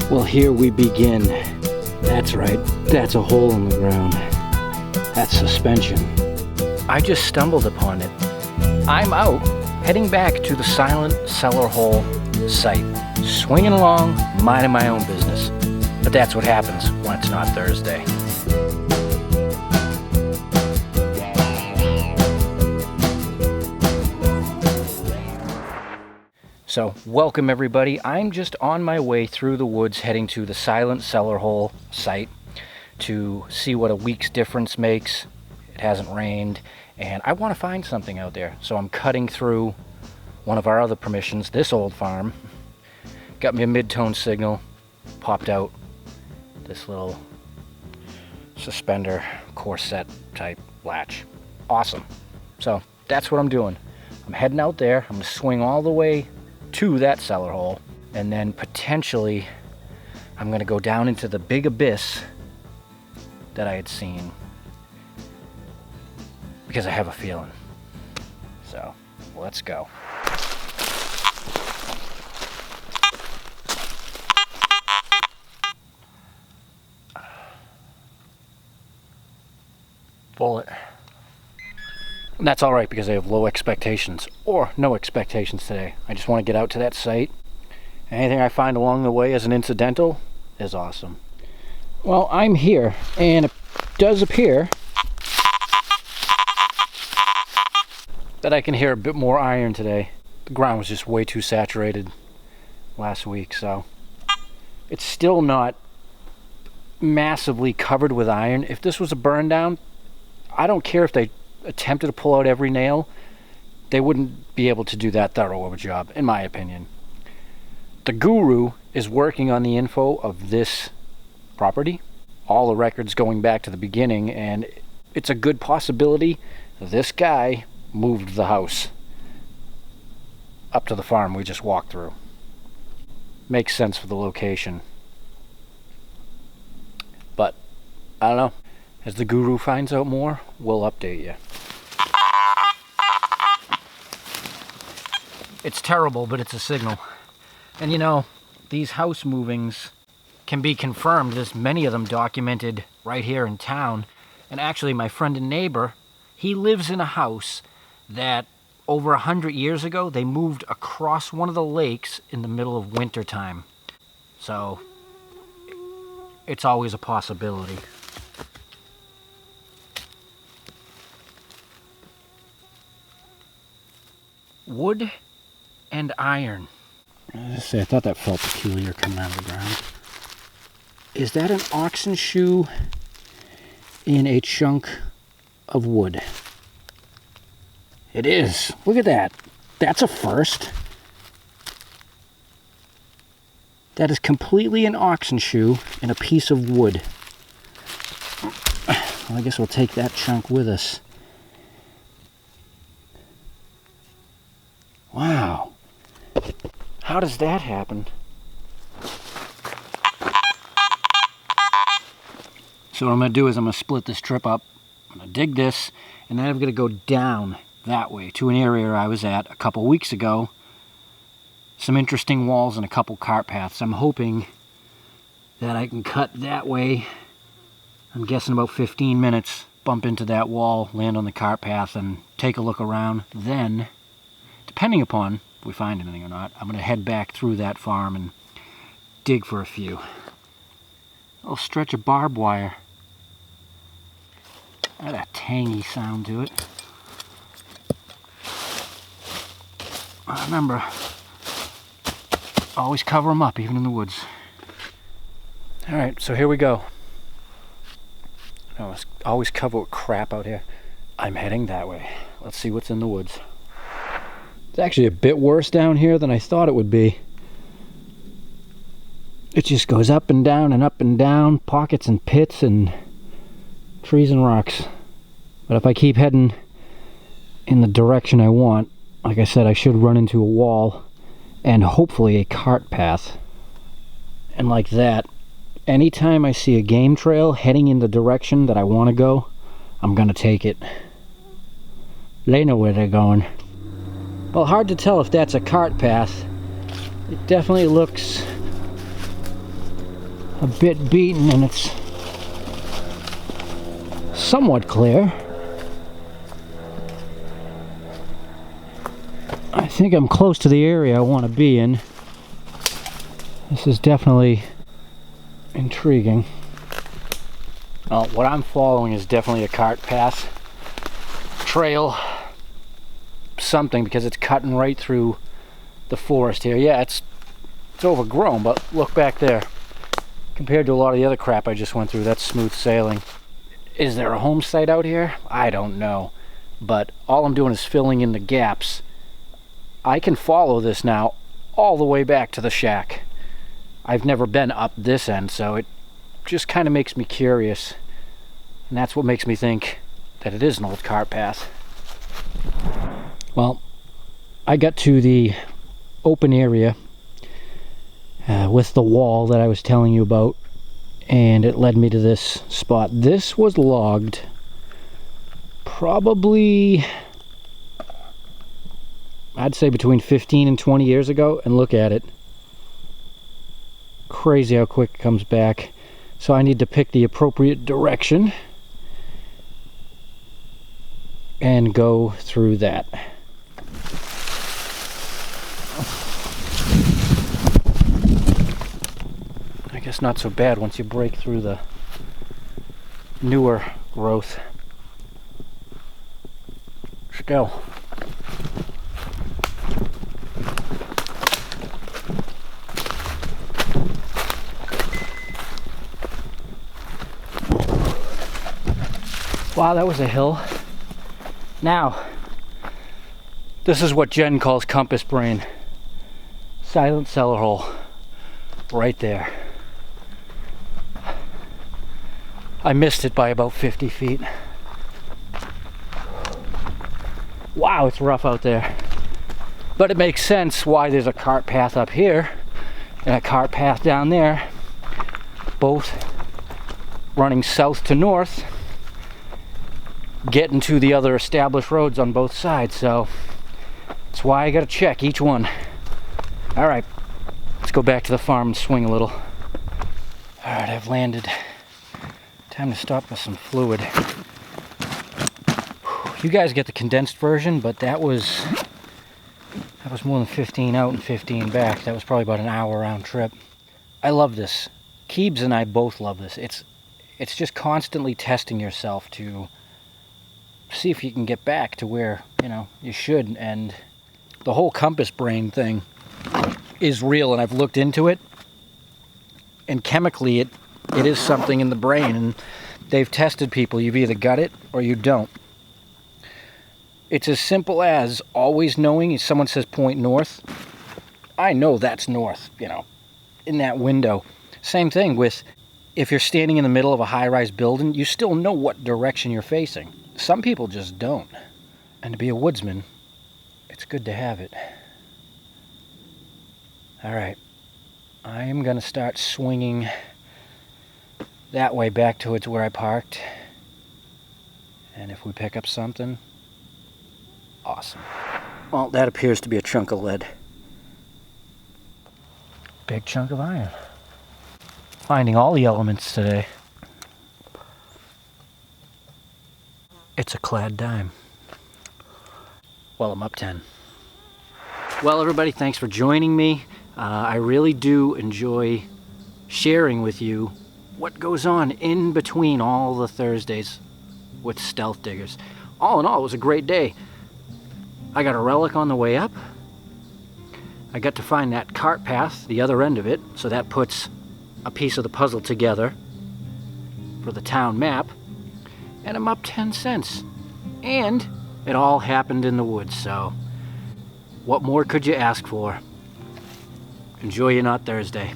Well, here we begin. That's right, that's a hole in the ground. That's suspension. I just stumbled upon it. I'm out, heading back to the silent cellar hole site, swinging along, minding my own business. But that's what happens when it's not Thursday. So, welcome everybody. I'm just on my way through the woods heading to the silent cellar hole site to see what a week's difference makes. It hasn't rained, and I want to find something out there. So I'm cutting through one of our other permissions, this old farm. Got me a mid-tone signal, popped out this little suspender corset type latch. Awesome. So that's what I'm doing. I'm heading out there. I'm gonna swing all the way to that cellar hole, and then potentially I'm gonna go down into the big abyss that I had seen, because I have a feeling. So let's go. Bullet. And that's all right, because I have low expectations, or no expectations today. I just want to get out to that site. Anything I find along the way as an incidental is awesome. Well, I'm here, and it does appear that I can hear a bit more iron today. The ground was just way too saturated last week, so it's still not massively covered with iron. If this was a burn down, I don't care if they attempted to pull out every nail, they wouldn't be able to do that thorough of a job, in my opinion. The guru is working on the info of this property, all the records going back to the beginning, and it's a good possibility this guy moved the house up to the farm we just walked through. Makes sense for the location. But I don't know. As the guru finds out more, we'll update you. It's terrible, but it's a signal. And you know, these house movings can be confirmed. There's many of them documented right here in town. And actually, my friend and neighbor, he lives in a house that over 100 years ago, they moved across one of the lakes in the middle of winter time. So it's always a possibility. Wood and iron. I thought that felt peculiar coming out of the ground. Is that an oxen shoe in a chunk of wood? It is. Look at that. That's a first. That is completely an oxen shoe in a piece of wood. Well, I guess we'll take that chunk with us. Wow. How does that happen? So what I'm going to do is I'm going to split this trip up. I'm going to dig this, and then I'm going to go down that way to an area I was at a couple weeks ago. Some interesting walls and a couple cart paths. I'm hoping that I can cut that way. I'm guessing about 15 minutes, bump into that wall, land on the cart path, and take a look around. Then, depending upon if we find anything or not, I'm going to head back through that farm and dig for a few. A little stretch of barbed wire. Got a tangy sound to it. Remember, always cover them up, even in the woods. Alright, so here we go. Always cover with crap out here. I'm heading that way. Let's see what's in the woods. It's actually a bit worse down here than I thought it would be. It just goes up and down, pockets and pits and trees and rocks. But if I keep heading in the direction I want, like I said, I should run into a wall and hopefully a cart path. And like that, anytime I see a game trail heading in the direction that I want to go, I'm gonna take it. They know where they're going. Well, hard to tell if that's a cart path. It definitely looks a bit beaten and it's somewhat clear. I think I'm close to the area I want to be in. This is definitely intriguing. What I'm following is definitely a cart path, trail, something, because it's cutting right through the forest here. Yeah, it's overgrown, but look back there. Compared to a lot of the other crap I just went through, that's smooth sailing. Is there a home site out here? I don't know. But all I'm doing is filling in the gaps. I can follow this now all the way back to the shack. I've never been up this end, so it just kind of makes me curious. And that's what makes me think that it is an old cart path. Well, I got to the open area with the wall that I was telling you about, and it led me to this spot. This was logged probably, I'd say, between 15 and 20 years ago, and look at it. Crazy how quick it comes back. So I need to pick the appropriate direction and go through that. I guess not so bad once you break through the newer growth. Let's go. Wow, that was a hill. Now, this is what Jen calls compass brain. Silent cellar hole. Right there. I missed it by about 50 feet. Wow, it's rough out there. But it makes sense why there's a cart path up here and a cart path down there. Both running south to north, getting to the other established roads on both sides. So that's why I gotta check each one. All right, let's go back to the farm and swing a little. All right, I've landed. Time to stop with some fluid. You guys get the condensed version, but that was more than 15 out and 15 back. That was probably about an hour round trip. I love this. Keebs and I both love this. It's just constantly testing yourself to see if you can get back to where, you know, you should. And the whole compass brain thing is real, and I've looked into it, and chemically it is something in the brain, and they've tested people. You've either got it or you don't. It's as simple as always knowing if someone says point north, I know that's north, you know, in that window. Same thing with if you're standing in the middle of a high-rise building, you still know what direction you're facing. Some people just don't. And to be a woodsman, it's good to have it. All right, I am gonna start swinging that way back towards where I parked. And if we pick up something, awesome. Well, that appears to be a chunk of lead. Big chunk of iron. Finding all the elements today. It's a clad dime. Well, I'm up 10. Well, everybody, thanks for joining me. I really do enjoy sharing with you what goes on in between all the Thursdays with Stealth Diggers. All in all, it was a great day. I got a relic on the way up. I got to find that cart path, the other end of it, so that puts a piece of the puzzle together for the town map. And I'm up 10 cents. And it all happened in the woods, so what more could you ask for? Enjoy your Not Thursday.